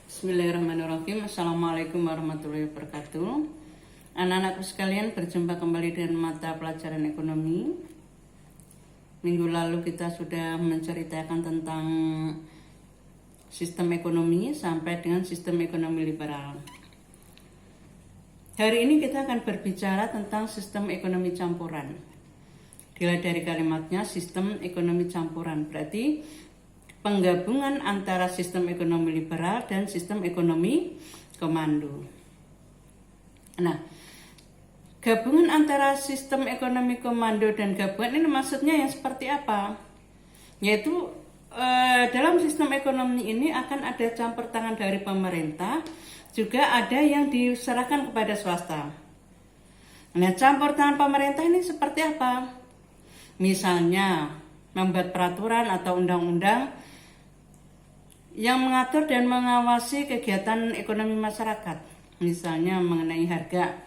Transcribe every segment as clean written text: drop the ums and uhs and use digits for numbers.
Bismillahirrahmanirrahim. Assalamualaikum warahmatullahi wabarakatuh. Anak-anakku sekalian, berjumpa kembali dengan mata pelajaran ekonomi. Minggu lalu kita sudah menceritakan tentang sistem ekonomi sampai dengan sistem ekonomi liberal. Hari ini kita akan berbicara tentang sistem ekonomi campuran. Dilihat dari kalimatnya, sistem ekonomi campuran berarti penggabungan antara sistem ekonomi liberal dan sistem ekonomi komando. Nah, gabungan antara sistem ekonomi komando dan gabungan ini maksudnya yang seperti apa? Yaitu dalam sistem ekonomi ini akan ada campur tangan dari pemerintah, juga ada yang diserahkan kepada swasta. Nah, campur tangan pemerintah ini seperti apa? Misalnya membuat peraturan atau undang-undang yang mengatur dan mengawasi kegiatan ekonomi masyarakat. Misalnya mengenai harga.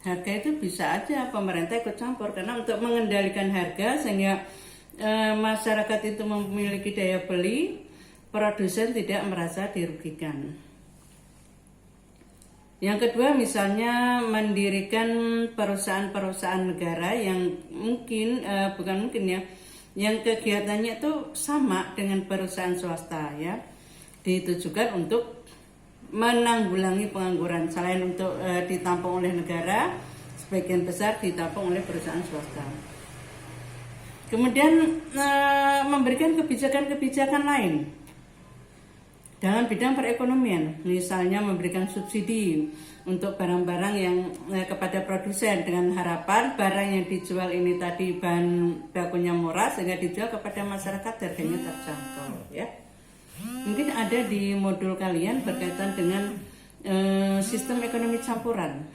Harga itu bisa aja pemerintah ikut campur karena untuk mengendalikan harga sehingga masyarakat itu memiliki daya beli, produsen tidak merasa dirugikan. Yang kedua, misalnya mendirikan perusahaan-perusahaan negara yang yang kegiatannya itu sama dengan perusahaan swasta ya. Ditujukan untuk menanggulangi pengangguran. Selain untuk ditampung oleh negara, sebagian besar ditampung oleh perusahaan swasta. Kemudian memberikan kebijakan-kebijakan lain dalam bidang perekonomian, misalnya memberikan subsidi untuk barang-barang yang kepada produsen dengan harapan barang yang dijual ini tadi bahan bakunya murah sehingga dijual kepada masyarakat harganya terjangkau ya. Mungkin ada di modul kalian berkaitan dengan sistem ekonomi campuran.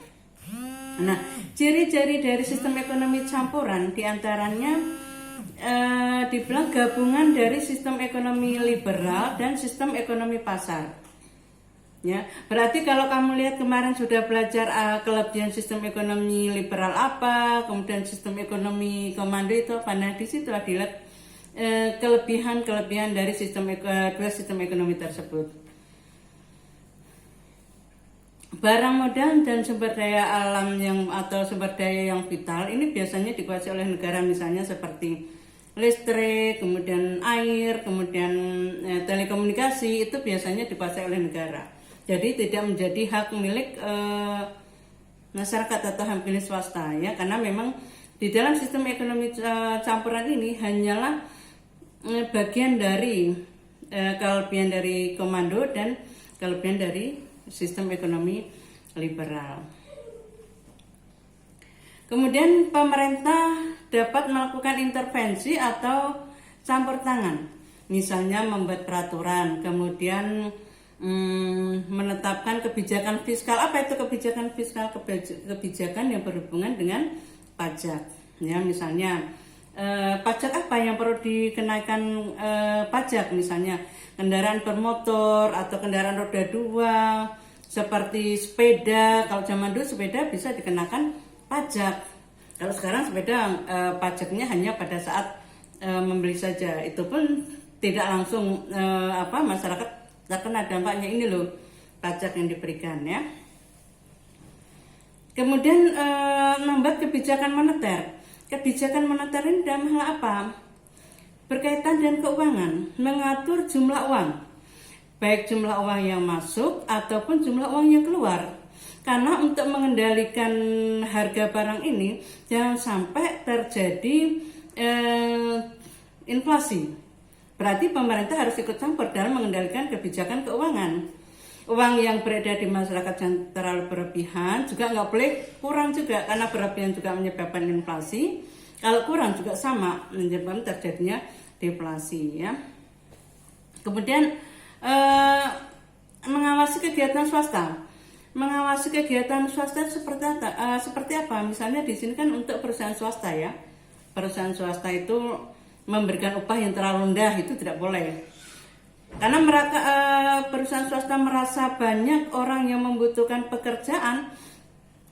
Nah, ciri-ciri dari sistem ekonomi campuran diantaranya dibilang gabungan dari sistem ekonomi liberal dan sistem ekonomi pasar. Ya, berarti kalau kamu lihat kemarin sudah belajar kelebihan sistem ekonomi liberal apa, kemudian sistem ekonomi komando itu apa. Nah, di situ dilihat kelebihan dari dua sistem ekonomi tersebut. Barang modal dan sumber daya alam atau sumber daya yang vital ini biasanya dikuasai oleh negara, misalnya seperti listrik, kemudian air, kemudian telekomunikasi itu biasanya dikuasai oleh negara. Jadi tidak menjadi hak milik masyarakat atau hak milik swasta ya, karena memang di dalam sistem ekonomi campuran ini hanyalah bagian dari kelebihan dari komando dan kelebihan dari sistem ekonomi liberal. Kemudian pemerintah dapat melakukan intervensi atau campur tangan, misalnya membuat peraturan, kemudian menetapkan kebijakan fiskal. Apa itu kebijakan fiskal? Kebijakan yang berhubungan dengan pajak. Ya, misalnya pajak apa yang perlu dikenakan pajak, misalnya kendaraan bermotor atau kendaraan roda 2 seperti sepeda. Kalau zaman dulu sepeda bisa dikenakan pajak. Kalau sekarang sepeda pajaknya hanya pada saat membeli saja. Itu pun tidak langsung masyarakat terkena dampaknya, ini loh pajak yang diberikan ya. Kemudian membuat kebijakan moneter. Kebijakan moneter ini dalam hal apa? Berkaitan dengan keuangan, mengatur jumlah uang, baik jumlah uang yang masuk ataupun jumlah uang yang keluar. Karena untuk mengendalikan harga barang ini jangan sampai terjadi inflasi. Berarti pemerintah harus ikut campur dalam mengendalikan kebijakan keuangan. Uang yang beredar di masyarakat jangan terlalu berlebihan, juga nggak boleh kurang juga, karena berlebihan juga menyebabkan inflasi. Kalau kurang juga sama, menyebabkan terjadinya deflasi ya. Kemudian mengawasi kegiatan swasta. Mengawasi kegiatan swasta seperti apa? Misalnya di sini kan untuk perusahaan swasta ya. Perusahaan swasta itu memberikan upah yang terlalu rendah, itu tidak boleh. Karena mereka perusahaan swasta merasa banyak orang yang membutuhkan pekerjaan,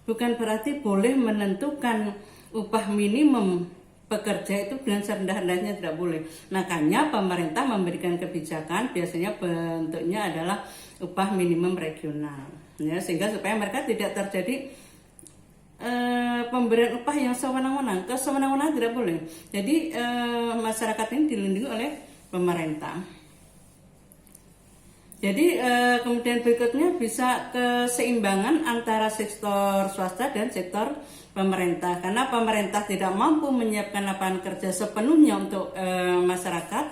bukan berarti boleh menentukan upah minimum pekerja itu dengan serendah-rendahnya tidak boleh. Makanya pemerintah memberikan kebijakan biasanya bentuknya adalah upah minimum regional, ya, sehingga supaya mereka tidak terjadi pemberian upah yang sewenang-wenang. Kesewenang-wenang tidak boleh. Jadi masyarakat ini dilindungi oleh pemerintah. Jadi kemudian berikutnya bisa keseimbangan antara sektor swasta dan sektor pemerintah, karena pemerintah tidak mampu menyiapkan lapangan kerja sepenuhnya untuk masyarakat,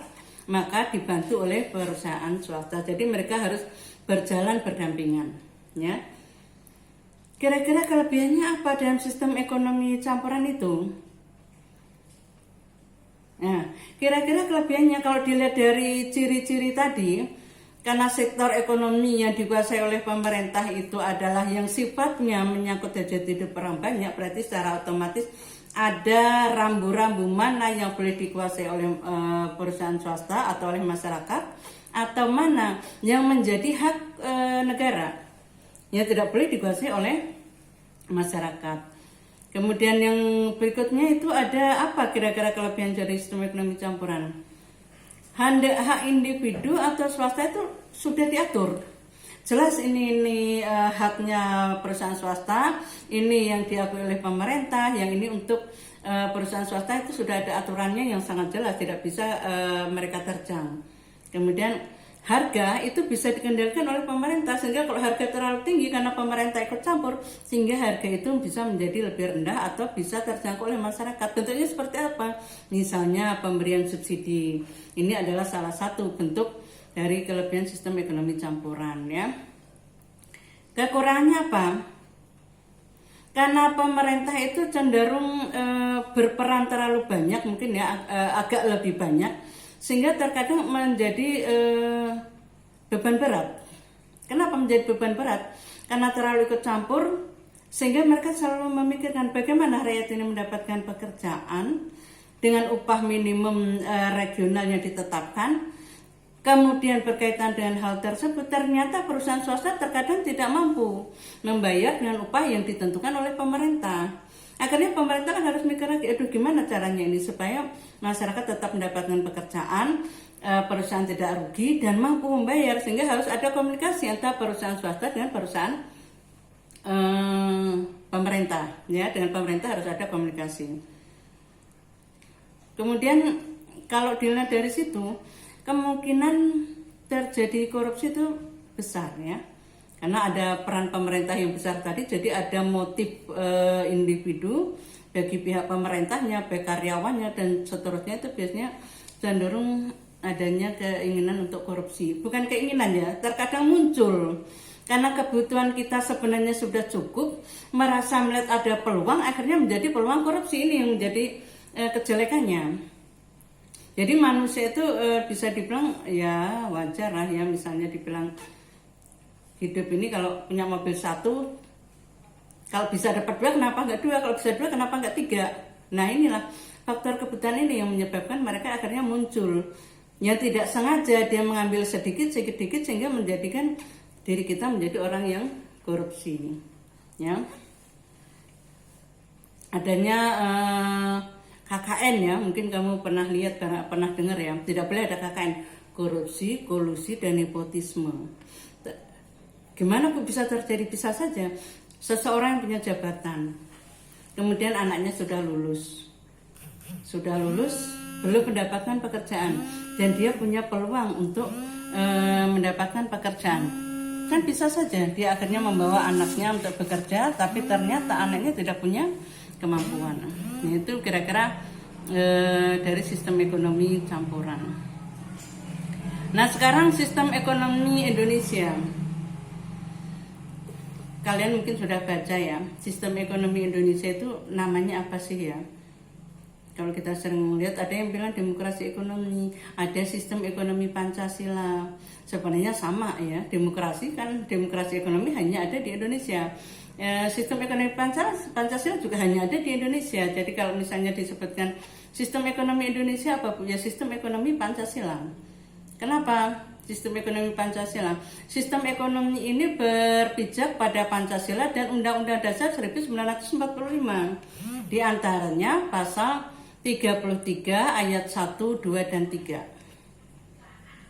maka dibantu oleh perusahaan swasta. Jadi mereka harus berjalan berdampingan, ya. Kira-kira kelebihannya apa dalam sistem ekonomi campuran itu? Nah, kira-kira kelebihannya kalau dilihat dari ciri-ciri tadi, karena sektor ekonomi yang dikuasai oleh pemerintah itu adalah yang sifatnya menyangkut hajat hidup orang banyak, berarti secara otomatis ada rambu-rambu mana yang boleh dikuasai oleh perusahaan swasta atau oleh masyarakat, atau mana yang menjadi hak negara, yang tidak boleh dikuasai oleh masyarakat. Kemudian yang berikutnya itu ada apa kira-kira kelebihan dari sistem ekonomi campuran? Hak individu atau swasta itu sudah diatur. Jelas ini haknya perusahaan swasta, ini yang diakui oleh pemerintah, yang ini untuk perusahaan swasta itu sudah ada aturannya yang sangat jelas, tidak bisa mereka terjang. Kemudian harga itu bisa dikendalikan oleh pemerintah, sehingga kalau harga terlalu tinggi karena pemerintah ikut campur, sehingga harga itu bisa menjadi lebih rendah atau bisa terjangkau oleh masyarakat. Bentuknya seperti apa? Misalnya pemberian subsidi. Ini adalah salah satu bentuk dari kelebihan sistem ekonomi campuran, ya. Kekurangannya apa? Karena pemerintah itu cenderung berperan terlalu banyak, mungkin ya agak lebih banyak, sehingga terkadang menjadi beban berat. Kenapa menjadi beban berat? Karena terlalu ikut campur, sehingga mereka selalu memikirkan bagaimana rakyat ini mendapatkan pekerjaan dengan upah minimum regional yang ditetapkan. Kemudian berkaitan dengan hal tersebut, ternyata perusahaan swasta terkadang tidak mampu membayar dengan upah yang ditentukan oleh pemerintah. Akhirnya pemerintah kan harus mikir lagi, aduh gimana caranya ini supaya masyarakat tetap mendapatkan pekerjaan, perusahaan tidak rugi dan mampu membayar, sehingga harus ada komunikasi antara perusahaan swasta dengan perusahaan pemerintah, ya, dengan pemerintah harus ada komunikasi. Kemudian kalau dilihat dari situ, kemungkinan terjadi korupsi itu besar, ya. Karena ada peran pemerintah yang besar tadi, jadi ada motif individu bagi pihak pemerintahnya, baik karyawannya dan seterusnya, itu biasanya cenderung adanya keinginan untuk korupsi. Bukan keinginan, ya, terkadang muncul. Karena kebutuhan kita sebenarnya sudah cukup, merasa melihat ada peluang, akhirnya menjadi peluang korupsi. Ini yang menjadi kejelekannya. Jadi manusia itu bisa dibilang ya wajar lah, ya, misalnya dibilang hidup ini kalau punya mobil satu, kalau bisa dapat dua kenapa nggak dua, kalau bisa dua kenapa nggak tiga. Nah inilah faktor kebutuhan ini yang menyebabkan mereka akhirnya muncul, yang tidak sengaja dia mengambil sedikit sehingga menjadikan diri kita menjadi orang yang korupsi, ya. Adanya KKN, ya, mungkin kamu pernah lihat, pernah dengar, ya, tidak boleh ada KKN, korupsi, kolusi dan nepotisme. Gimana kok bisa terjadi? Bisa saja seseorang yang punya jabatan, kemudian anaknya sudah lulus belum mendapatkan pekerjaan, dan dia punya peluang untuk mendapatkan pekerjaan. Kan bisa saja dia akhirnya membawa anaknya untuk bekerja, tapi ternyata anaknya tidak punya kemampuan. Nah, itu kira-kira dari sistem ekonomi campuran. Nah, sekarang sistem ekonomi Indonesia. Kalian mungkin sudah baca, ya, sistem ekonomi Indonesia itu namanya apa sih, ya? Kalau kita sering melihat ada yang bilang demokrasi ekonomi, ada sistem ekonomi Pancasila. Sebenarnya sama, ya, demokrasi ekonomi hanya ada di Indonesia. Sistem ekonomi Pancasila juga hanya ada di Indonesia. Jadi kalau misalnya disebutkan sistem ekonomi Indonesia apa, ya, sistem ekonomi Pancasila. Kenapa sistem ekonomi Pancasila? Sistem ekonomi ini berpijak pada Pancasila dan Undang-Undang Dasar 1945. Di antaranya pasal 33 ayat 1, 2, dan 3.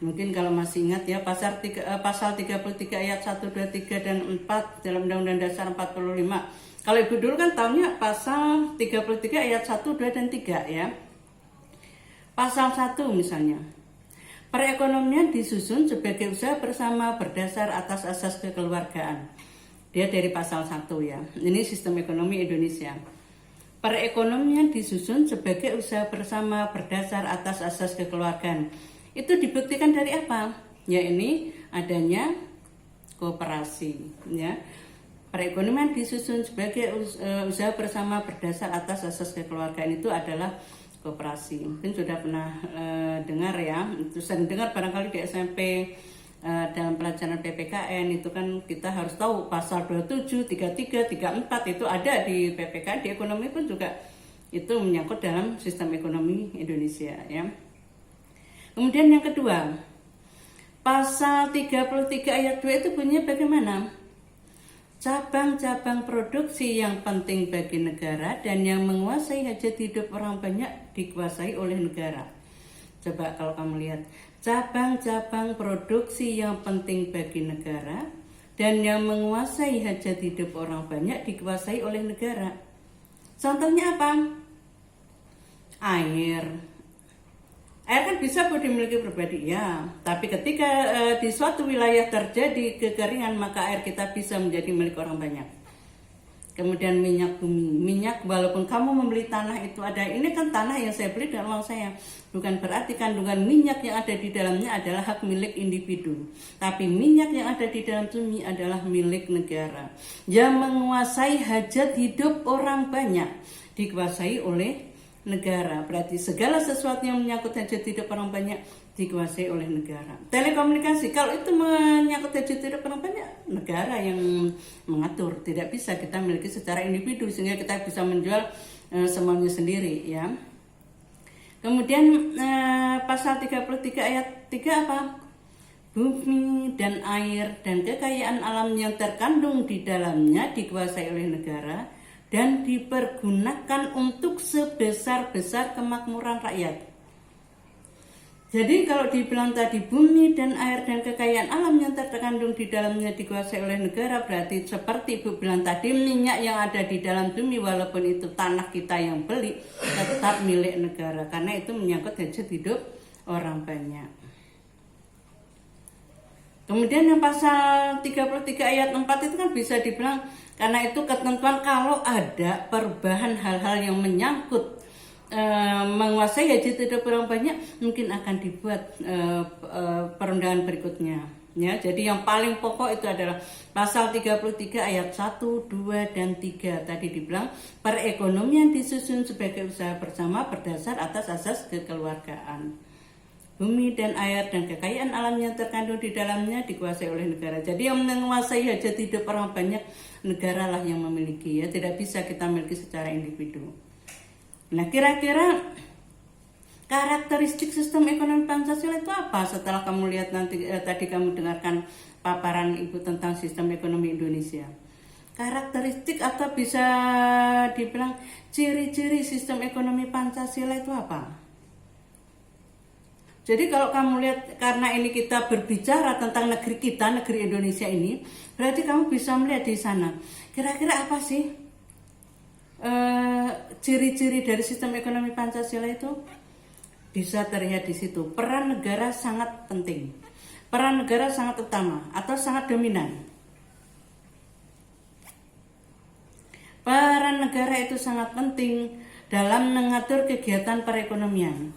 Mungkin kalau masih ingat ya, pasal 33 ayat 1, 2, 3, dan 4 dalam Undang-Undang Dasar 45. Kalau Ibu dulu kan tahunya pasal 33 ayat 1, 2, dan 3 ya. Pasal 1 misalnya. Perekonomian disusun sebagai usaha bersama berdasar atas asas kekeluargaan. Dia dari pasal 1 ya. Ini sistem ekonomi Indonesia. Perekonomian disusun sebagai usaha bersama berdasar atas asas kekeluargaan. Itu dibuktikan dari apa? Ya ini adanya koperasi ya. Perekonomian disusun sebagai usaha bersama berdasar atas asas kekeluargaan itu adalah koperasi. Mungkin sudah pernah dengar ya, itu sering dengar barangkali di SMP dalam pelajaran PPKN itu kan kita harus tahu pasal 27, 33, 34 itu ada di PPKN, di ekonomi pun juga itu menyangkut dalam sistem ekonomi Indonesia ya. Kemudian yang kedua, pasal 33 ayat 2 itu bunyinya bagaimana? Cabang-cabang produksi yang penting bagi negara dan yang menguasai hajat hidup orang banyak dikuasai oleh negara. Coba kalau kamu lihat, cabang-cabang produksi yang penting bagi negara dan yang menguasai hajat hidup orang banyak dikuasai oleh negara. Contohnya apa? Air. Air kan bisa dimiliki pribadi ya, tapi ketika di suatu wilayah terjadi kekeringan maka air kita bisa menjadi milik orang banyak. Kemudian minyak bumi, minyak walaupun kamu membeli tanah itu ada, ini kan tanah yang saya beli dengan uang saya, bukan berarti kandungan minyak yang ada di dalamnya adalah hak milik individu, tapi minyak yang ada di dalam bumi adalah milik negara yang menguasai hajat hidup orang banyak, dikuasai oleh negara. Berarti segala sesuatu yang menyangkut hajat hidup orang banyak dikuasai oleh negara. Telekomunikasi, kalau itu menyangkut hajat hidup orang banyak, negara yang mengatur. Tidak bisa kita miliki secara individu sehingga kita bisa menjual semuanya sendiri ya. Kemudian pasal 33 ayat 3 apa? Bumi dan air dan kekayaan alam yang terkandung di dalamnya dikuasai oleh negara dan dipergunakan untuk sebesar-besar kemakmuran rakyat. Jadi kalau dibilang tadi bumi dan air dan kekayaan alam yang terkandung di dalamnya dikuasai oleh negara, berarti seperti Ibu bilang tadi, minyak yang ada di dalam bumi walaupun itu tanah kita yang beli tetap milik negara karena itu menyangkut hajat hidup orang banyak. Kemudian yang pasal 33 ayat 4 itu kan bisa dibilang karena itu ketentuan kalau ada perubahan hal-hal yang menyangkut menguasai hajat hidup orang banyak mungkin akan dibuat perundangan berikutnya ya. Jadi yang paling pokok itu adalah pasal 33 ayat 1, 2, dan 3 tadi dibilang perekonomian disusun sebagai usaha bersama berdasar atas asas kekeluargaan. Bumi dan air dan kekayaan alam yang terkandung di dalamnya dikuasai oleh negara. Jadi yang menguasai hajat hidup orang banyak, negara lah yang memiliki ya. Tidak bisa kita miliki secara individu. Nah kira-kira karakteristik sistem ekonomi Pancasila itu apa? Setelah kamu lihat nanti tadi kamu dengarkan paparan Ibu tentang sistem ekonomi Indonesia. Karakteristik atau bisa dibilang ciri-ciri sistem ekonomi Pancasila itu apa? Jadi kalau kamu lihat, karena ini kita berbicara tentang negeri kita, negeri Indonesia ini, berarti kamu bisa melihat di sana. Kira-kira apa sih ciri-ciri dari sistem ekonomi Pancasila itu? Bisa terlihat di situ. Peran negara sangat penting. Peran negara sangat utama atau sangat dominan. Peran negara itu sangat penting dalam mengatur kegiatan perekonomian.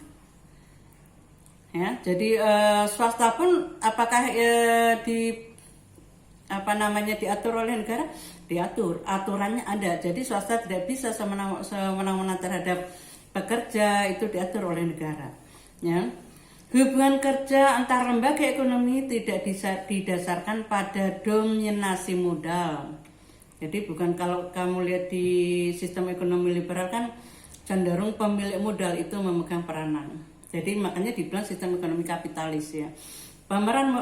Ya, jadi swasta pun apakah diatur oleh negara? Diatur, aturannya ada. Jadi swasta tidak bisa semena-mena terhadap pekerja, itu diatur oleh negara. Ya. Hubungan kerja antar lembaga ekonomi tidak didasarkan pada dominasi modal. Jadi bukan kalau kamu lihat di sistem ekonomi liberal kan cenderung pemilik modal itu memegang peranan. Jadi makanya dibilang sistem ekonomi kapitalis ya. Pemeran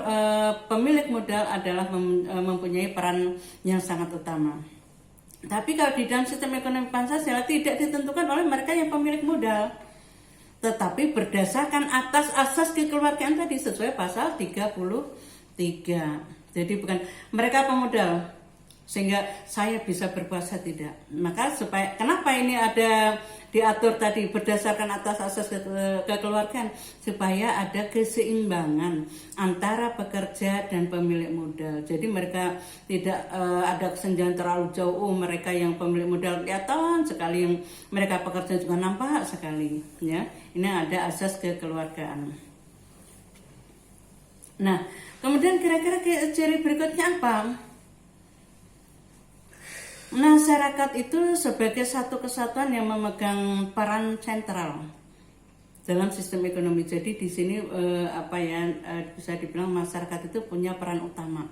pemilik modal adalah mempunyai peran yang sangat utama. Tapi kalau di dalam sistem ekonomi Pancasila tidak ditentukan oleh mereka yang pemilik modal. tetapi berdasarkan atas asas kekeluargaan tadi sesuai pasal 33. Jadi bukan mereka pemodal sehingga saya bisa berpuasa, tidak. Maka supaya kenapa ini ada diatur tadi berdasarkan atas asas kekeluargaan, supaya ada keseimbangan antara pekerja dan pemilik modal. Jadi mereka tidak ada kesenjangan terlalu jauh. Mereka yang pemilik modal kelihatan sekali, yang mereka pekerja juga nampak sekali. Ya, ini ada asas kekeluargaan. Nah, kemudian kira-kira ciri berikutnya apa? Masyarakat itu sebagai satu kesatuan yang memegang peran sentral dalam sistem ekonomi. Jadi di sini bisa dibilang masyarakat itu punya peran utama.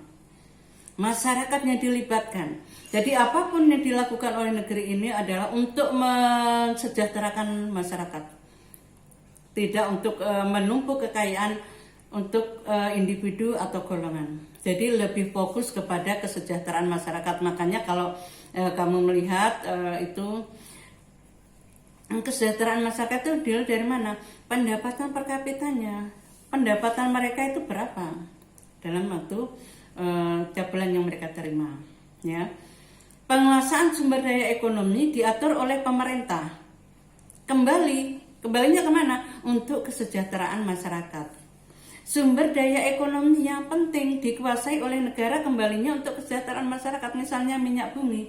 Masyarakatnya dilibatkan. Jadi apapun yang dilakukan oleh negeri ini adalah untuk mensejahterakan masyarakat, tidak untuk menumpuk kekayaan untuk individu atau golongan. Jadi lebih fokus kepada kesejahteraan masyarakat. Makanya kalau kamu melihat itu kesejahteraan masyarakat itu dilihat dari mana? Pendapatan per kapitanya. Pendapatan mereka itu berapa dalam waktu tiap bulan yang mereka terima. Ya. Penguasaan sumber daya ekonomi diatur oleh pemerintah. Kembalinya kemana? Untuk kesejahteraan masyarakat. Sumber daya ekonomi yang penting dikuasai oleh negara, kembalinya untuk kesejahteraan masyarakat. Misalnya minyak bumi,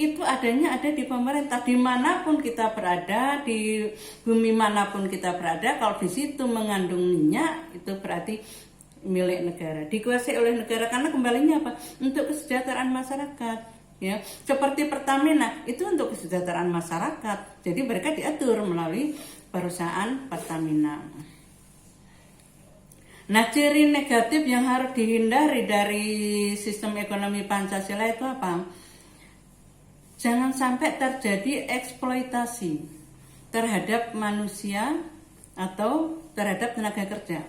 itu adanya ada di pemerintah. Dimanapun kita berada, di bumi manapun kita berada, kalau di situ mengandung minyak, itu berarti milik negara, dikuasai oleh negara. Karena kembalinya apa? Untuk kesejahteraan masyarakat. Ya, seperti Pertamina itu untuk kesejahteraan masyarakat. Jadi mereka diatur melalui perusahaan Pertamina. Nah, ciri negatif yang harus dihindari dari sistem ekonomi Pancasila itu apa? Jangan sampai terjadi eksploitasi terhadap manusia atau terhadap tenaga kerja.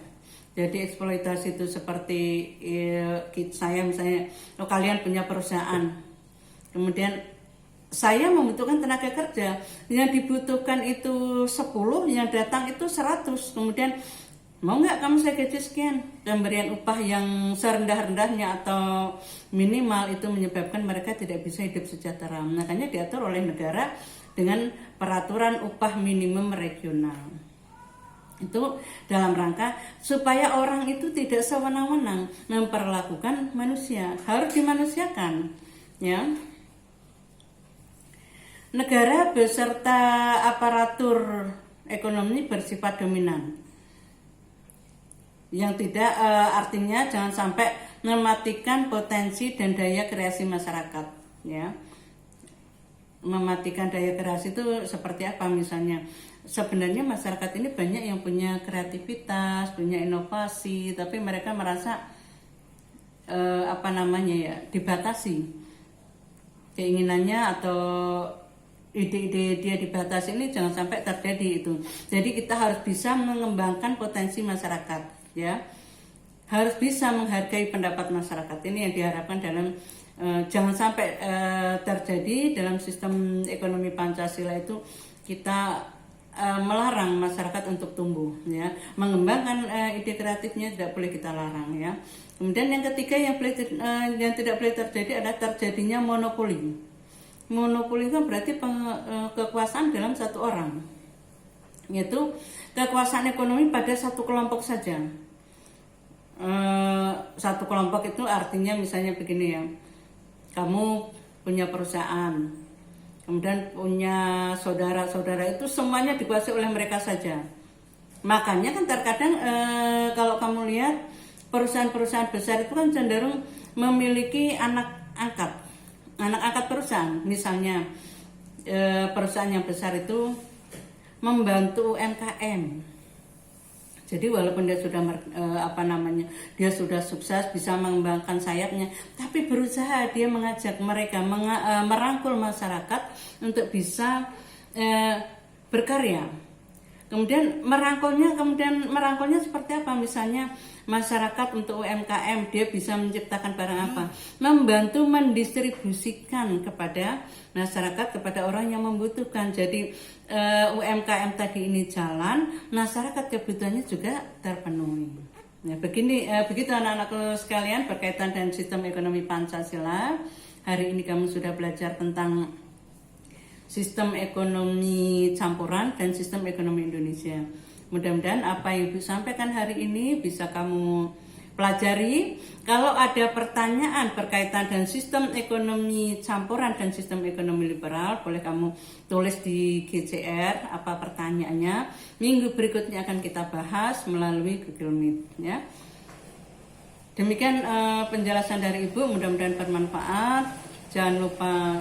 Jadi eksploitasi itu seperti saya misalnya, kalian punya perusahaan, kemudian saya membutuhkan tenaga kerja, yang dibutuhkan itu 10, yang datang itu 100, kemudian mau nggak kamu saya gaji sekian? Pemberian upah yang serendah-rendahnya atau minimal itu menyebabkan mereka tidak bisa hidup sejahtera. Makanya diatur oleh negara dengan peraturan upah minimum regional. Itu dalam rangka supaya orang itu tidak sewenang-wenang memperlakukan manusia, harus dimanusiakan. Ya. Negara beserta aparatur ekonomi bersifat dominan. Yang tidak artinya jangan sampai mematikan potensi dan daya kreasi masyarakat, ya. Mematikan daya kreasi itu seperti apa? Misalnya sebenarnya masyarakat ini banyak yang punya kreativitas, punya inovasi, tapi mereka merasa dibatasi keinginannya atau ide-ide dia dibatasi. Ini jangan sampai terjadi itu. Jadi kita harus bisa mengembangkan potensi masyarakat. Ya, harus bisa menghargai pendapat masyarakat. Ini yang diharapkan dalam jangan sampai terjadi dalam sistem ekonomi Pancasila itu kita melarang masyarakat untuk tumbuh, ya, mengembangkan ide kreatifnya tidak boleh kita larang, ya. Kemudian yang ketiga yang tidak boleh terjadi adalah terjadinya monopoli. Monopoli itu berarti kekuasaan dalam satu orang, yaitu kekuasaan ekonomi pada satu kelompok saja. Satu kelompok itu artinya misalnya begini, ya, kamu punya perusahaan, kemudian punya saudara-saudara, itu semuanya dikuasai oleh mereka saja. Makanya kan terkadang kalau kamu lihat perusahaan-perusahaan besar itu kan cenderung memiliki anak angkat perusahaan. Misalnya perusahaan yang besar itu membantu UMKM. Jadi walaupun dia sudah dia sudah sukses, bisa mengembangkan sayapnya, tapi berusaha dia mengajak mereka, merangkul masyarakat untuk bisa berkarya. Kemudian merangkulnya seperti apa? Misalnya masyarakat untuk UMKM, dia bisa menciptakan barang apa? Membantu mendistribusikan kepada masyarakat, kepada orang yang membutuhkan. Jadi UMKM tadi ini jalan, masyarakat kebutuhannya juga terpenuhi. Nah, begitu anak-anakku sekalian berkaitan dengan sistem ekonomi Pancasila. Hari ini kamu sudah belajar tentang sistem ekonomi campuran dan sistem ekonomi Indonesia. Mudah-mudahan apa yang Ibu sampaikan hari ini bisa kamu pelajari. Kalau ada pertanyaan berkaitan dengan sistem ekonomi campuran dan sistem ekonomi liberal, boleh kamu tulis di GCR apa pertanyaannya. Minggu berikutnya akan kita bahas melalui Google Meet ya. Demikian penjelasan dari Ibu, mudah-mudahan bermanfaat. Jangan lupa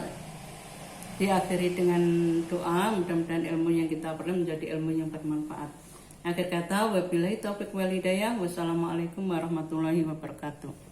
diakhiri dengan doa, mudah-mudahan ilmu yang kita peroleh menjadi ilmu yang bermanfaat. Akhir kata, wabillahi taufiq wal hidayah. Wassalamualaikum warahmatullahi wabarakatuh.